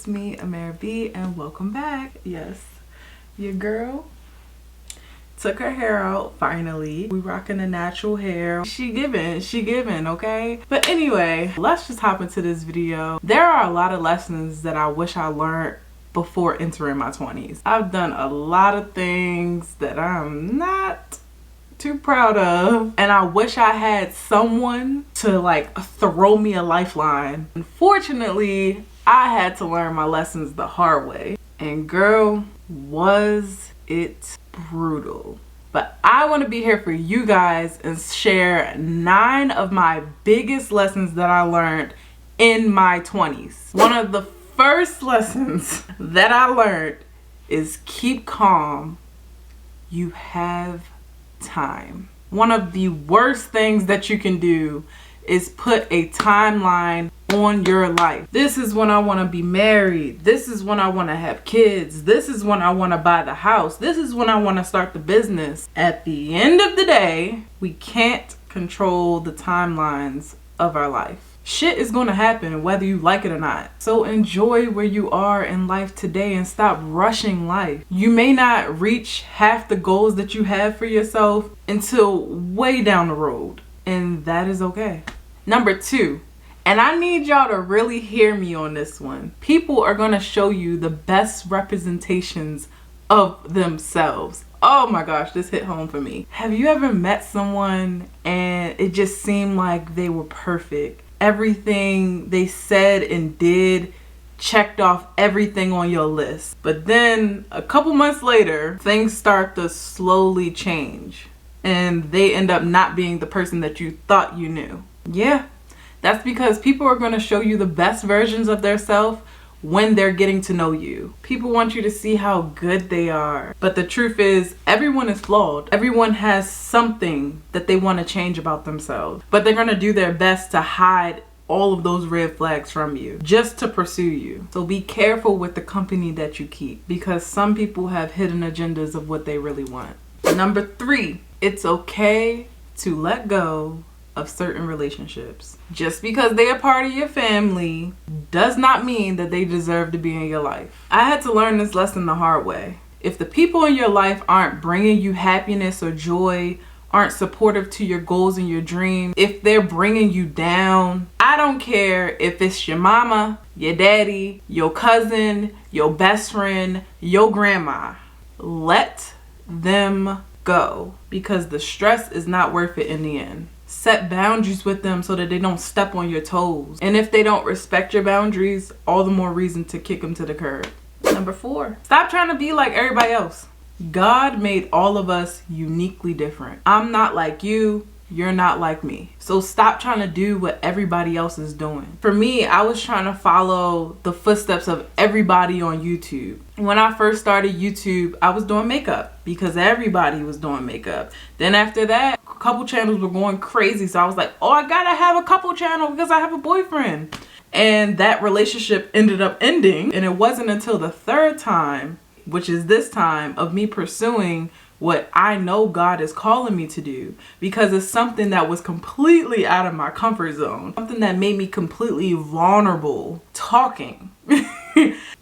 it's me, Amara B, and welcome back. Yes, your girl took her hair out finally. We rocking the natural hair. She giving, okay? But anyway, let's just hop into this video. There are a lot of lessons that I wish I learned before entering my 20s. I've done a lot of things that I'm not too proud of, and I wish I had someone to like throw me a lifeline. Unfortunately, I had to learn my lessons the hard way, and girl, was it brutal. But I want to be here for you guys and share 9 of my biggest lessons that I learned in my 20s. One of the first lessons that I learned is keep calm. You have time. One of the worst things that you can do is put a timeline on your life. This is when I want to be married. This is when I want to have kids. This is when I want to buy the house. This is when I want to start the business. At the end of the day, we can't control the timelines of our life. Shit is going to happen whether you like it or not. So enjoy where you are in life today and stop rushing life. You may not reach half the goals that you have for yourself until way down the road, and that is okay. Number 2, and I need y'all to really hear me on this one. People are going to show you the best representations of themselves. Oh my gosh, this hit home for me. Have you ever met someone and it just seemed like they were perfect? Everything they said and did checked off everything on your list. But then a couple months later, things start to slowly change and they end up not being the person that you thought you knew. Yeah, that's because people are going to show you the best versions of themselves when they're getting to know you. People want you to see how good they are. But the truth is, everyone is flawed. Everyone has something that they want to change about themselves. But they're going to do their best to hide all of those red flags from you just to pursue you. So be careful with the company that you keep, because some people have hidden agendas of what they really want. Number 3, it's okay to let go of certain relationships. Just because they are part of your family does not mean that they deserve to be in your life. I had to learn this lesson the hard way. If the people in your life aren't bringing you happiness or joy, aren't supportive to your goals and your dreams, if they're bringing you down, I don't care if it's your mama, your daddy, your cousin, your best friend, your grandma. Let them go, because the stress is not worth it in the end. Set boundaries with them so that they don't step on your toes. And if they don't respect your boundaries, all the more reason to kick them to the curb. Number 4, stop trying to be like everybody else. God made all of us uniquely different. I'm not like you. You're not like me. So stop trying to do what everybody else is doing. For me, I was trying to follow the footsteps of everybody on YouTube. When I first started YouTube, I was doing makeup because everybody was doing makeup. Then after that, a couple channels were going crazy. So I was like, oh, I gotta have a couple channels because I have a boyfriend. And that relationship ended up ending. And it wasn't until the 3rd time, which is this time, of me pursuing what I know God is calling me to do, because it's something that was completely out of my comfort zone, something that made me completely vulnerable talking.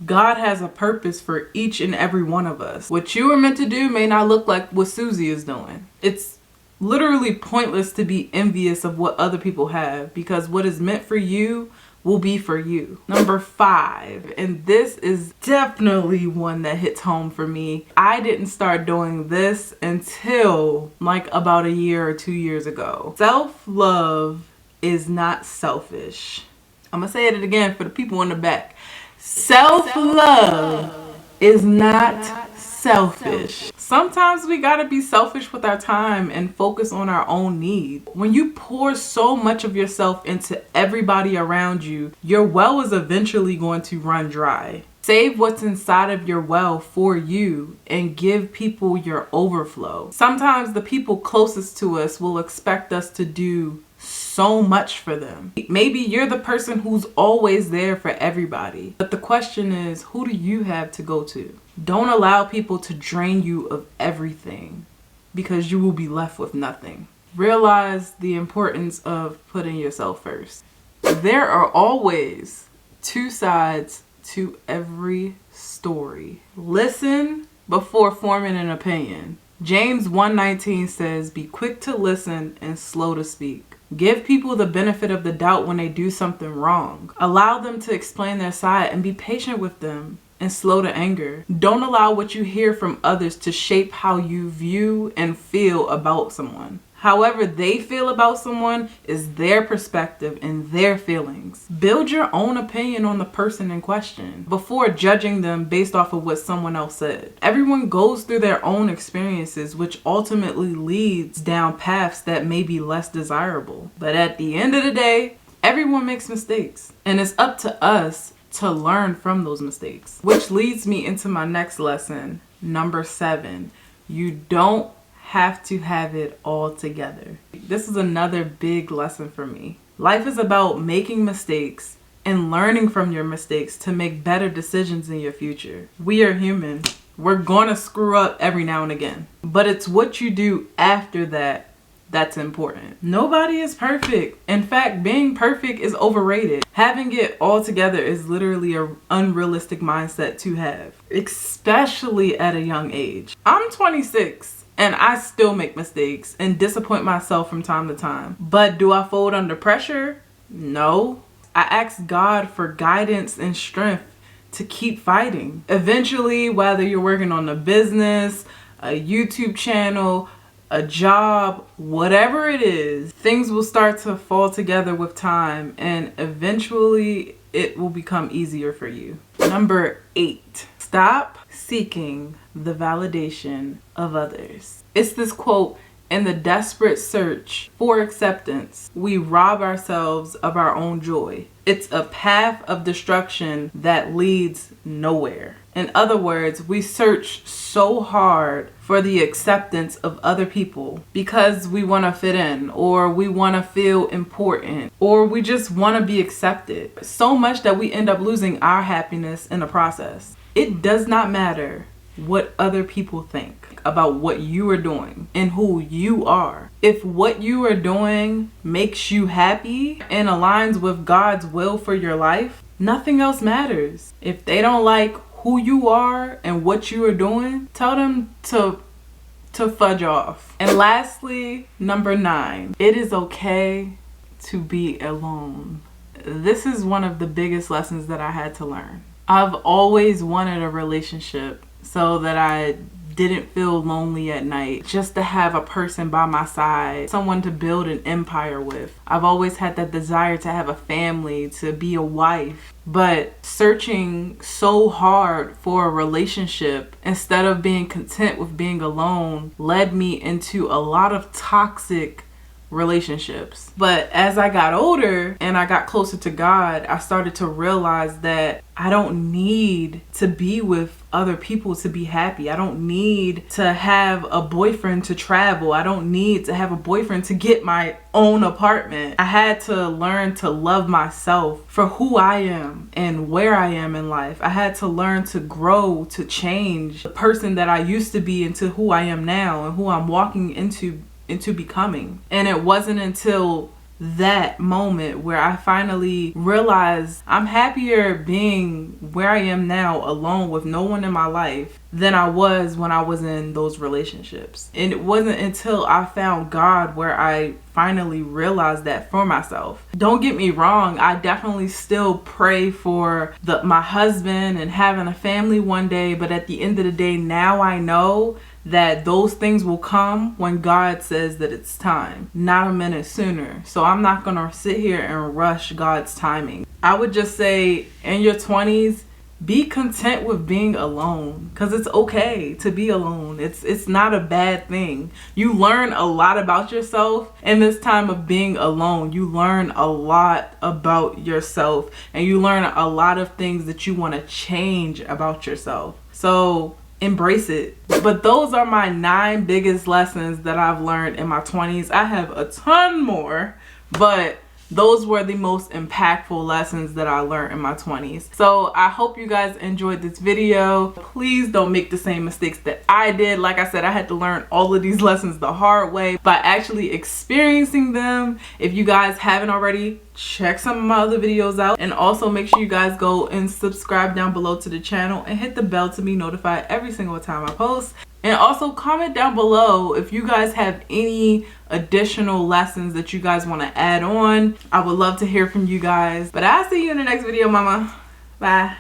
God has a purpose for each and every one of us. What you were meant to do may not look like what Susie is doing. It's literally pointless to be envious of what other people have, because what is meant for you will be for you. Number 5, and this is definitely one that hits home for me. I didn't start doing this until like about a year or 2 years ago. Self-love is not selfish. I'm gonna say it again for the people in the back. Self-love is not selfish. Sometimes we gotta be selfish with our time and focus on our own needs. When you pour so much of yourself into everybody around you, your well is eventually going to run dry. Save what's inside of your well for you and give people your overflow. Sometimes the people closest to us will expect us to do so much for them. Maybe you're the person who's always there for everybody. But the question is, who do you have to go to? Don't allow people to drain you of everything, because you will be left with nothing. Realize the importance of putting yourself first. There are always 2 sides to every story. Listen before forming an opinion. James 1:19 says, be quick to listen and slow to speak. Give people the benefit of the doubt when they do something wrong. Allow them to explain their side and be patient with them and slow to anger. Don't allow what you hear from others to shape how you view and feel about someone. However they feel about someone is their perspective and their feelings. Build your own opinion on the person in question before judging them based off of what someone else said. Everyone goes through their own experiences, which ultimately leads down paths that may be less desirable. But at the end of the day, everyone makes mistakes, and it's up to us to learn from those mistakes. Which leads me into my next lesson, number 7. You don't have to have it all together. This is another big lesson for me. Life is about making mistakes and learning from your mistakes to make better decisions in your future. We are human. We're gonna screw up every now and again. But it's what you do after that that's important. Nobody is perfect. In fact, being perfect is overrated. Having it all together is literally an unrealistic mindset to have, especially at a young age. I'm 26. And I still make mistakes and disappoint myself from time to time. But do I fold under pressure? No. I ask God for guidance and strength to keep fighting. Eventually, whether you're working on a business, a YouTube channel, a job, whatever it is, things will start to fall together with time, and eventually it will become easier for you. Number 8, stop seeking the validation of others. It's this quote, in the desperate search for acceptance, we rob ourselves of our own joy. It's a path of destruction that leads nowhere. In other words, we search so hard for the acceptance of other people because we want to fit in, or we want to feel important, or we just want to be accepted. So much that we end up losing our happiness in the process. It does not matter what other people think about what you are doing and who you are. If what you are doing makes you happy and aligns with God's will for your life, nothing else matters. If they don't like who you are and what you are doing, tell them to fudge off. And lastly, number 9, it is okay to be alone. This is one of the biggest lessons that I had to learn. I've always wanted a relationship so that I didn't feel lonely at night, just to have a person by my side, someone to build an empire with. I've always had that desire to have a family, to be a wife, but searching so hard for a relationship instead of being content with being alone led me into a lot of toxic relationships. But as I got older and I got closer to God, I started to realize that I don't need to be with other people to be happy. I don't need to have a boyfriend to travel. I don't need to have a boyfriend to get my own apartment. I had to learn to love myself for who I am and where I am in life. I had to learn to grow, to change the person that I used to be into who I am now and who I'm walking into becoming. And it wasn't until that moment where I finally realized I'm happier being where I am now alone with no one in my life than I was when I was in those relationships. And it wasn't until I found God where I finally realized that for myself. Don't get me wrong, I definitely still pray for my husband and having a family one day, but at the end of the day, now I know that those things will come when God says that it's time, not a minute sooner. So I'm not gonna sit here and rush God's timing. I would just say in your 20s, be content with being alone, because it's okay to be alone. It's not a bad thing. You learn a lot about yourself in this time of being alone. You learn a lot about yourself, and you learn a lot of things that you want to change about yourself. So embrace it. But those are my 9 biggest lessons that I've learned in my 20s. I have a ton more, but those were the most impactful lessons that I learned in my 20s. So I hope you guys enjoyed this video. Please don't make the same mistakes that I did. Like I said, I had to learn all of these lessons the hard way by actually experiencing them. If you guys haven't already, check some of my other videos out, and also make sure you guys go and subscribe down below to the channel and hit the bell to be notified every single time I post. And also comment down below if you guys have any additional lessons that you guys want to add on. I would love to hear from you guys. But I'll see you in the next video, mama. Bye.